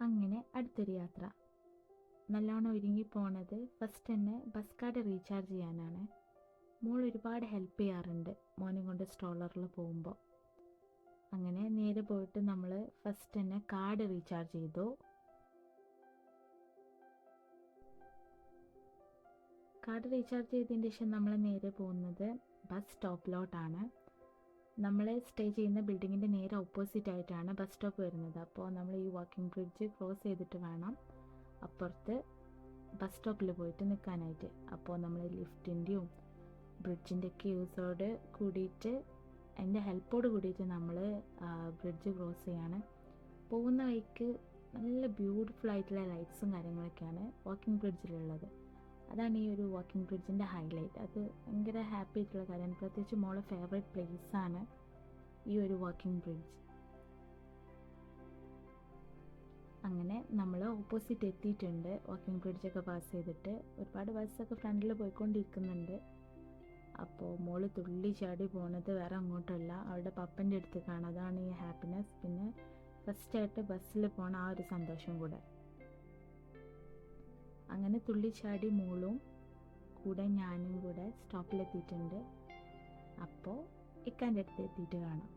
അങ്ങനെ അടുത്തൊരു യാത്ര. നല്ലോണം ഒരുങ്ങി പോണത് ഫസ്റ്റ് തന്നെ ബസ് കാർഡ് റീചാർജ് ചെയ്യാനാണ്. മോൾ ഒരുപാട് ഹെൽപ്പ് ചെയ്യാറുണ്ട് മോനെ കൊണ്ട് സ്ട്രോളറിൽ പോകുമ്പോൾ. അങ്ങനെ നേരെ പോയിട്ട് നമ്മൾ ഫസ്റ്റ് തന്നെ കാർഡ് റീചാർജ് ചെയ്തു. കാർഡ് റീചാർജ് ചെയ്തതിന് ശേഷം നമ്മൾ നേരെ പോകുന്നത് ബസ് സ്റ്റോപ്പിലോട്ടാണ്. നമ്മൾ സ്റ്റേ ചെയ്യുന്ന ബിൽഡിങ്ങിൻ്റെ നേരെ ഓപ്പോസിറ്റ് ആയിട്ടാണ് ബസ് സ്റ്റോപ്പ് വരുന്നത്. അപ്പോൾ നമ്മൾ ഈ വാക്കിംഗ് ബ്രിഡ്ജ് ക്രോസ് ചെയ്തിട്ട് വേണം അപ്പുറത്ത് ബസ് സ്റ്റോപ്പിൽ പോയിട്ട് നിൽക്കാനായിട്ട്. അപ്പോൾ നമ്മൾ ലിഫ്റ്റിൻ്റെയും ബ്രിഡ്ജിൻ്റെ ഒക്കെ യൂസോട് കൂടിയിട്ട് എൻ്റെ ഹെൽപ്പോട് കൂടിയിട്ട് നമ്മൾ ബ്രിഡ്ജ് ക്രോസ് ചെയ്യാണ്. പോകുന്ന വഴിക്ക് നല്ല ബ്യൂട്ടിഫുൾ ആയിട്ടുള്ള ലൈറ്റ്സും കാര്യങ്ങളൊക്കെയാണ് വാക്കിംഗ് ബ്രിഡ്ജിലുള്ളത്. അതാണ് ഈ ഒരു വാക്കിംഗ് ബ്രിഡ്ജിൻ്റെ ഹൈലൈറ്റ്. അത് ഭയങ്കര ഹാപ്പി ആയിട്ടുള്ള കാര്യമാണ്. പ്രത്യേകിച്ച് മോളെ ഫേവറേറ്റ് പ്ലേസാണ് ഈ ഒരു വാക്കിംഗ് ബ്രിഡ്ജ്. അങ്ങനെ നമ്മൾ ഓപ്പോസിറ്റ് എത്തിയിട്ടുണ്ട്. വാക്കിംഗ് ബ്രിഡ്ജൊക്കെ പാസ് ചെയ്തിട്ട് ഒരുപാട് ബസ്സൊക്കെ ഫ്രണ്ടിൽ പോയിക്കൊണ്ടിരിക്കുന്നുണ്ട്. അപ്പോൾ മോള് തുള്ളി ചാടി പോണത് വേറെ അങ്ങോട്ടല്ല, അവളുടെ പപ്പൻ്റെ അടുത്ത് കാണാം. അതാണ് ഈ ഹാപ്പിനെസ്. പിന്നെ ഫസ്റ്റായിട്ട് ബസ്സിൽ പോണ ആ ഒരു സന്തോഷം കൂടെ. അങ്ങനെ തുള്ളിച്ചാടി മോളും കൂടെ ഞാനും കൂടെ സ്റ്റോപ്പിലെത്തിയിട്ടുണ്ട്. അപ്പോൾ ഇക്കാൻ്റെ അടുത്ത് എത്തിയിട്ട് കാണാം.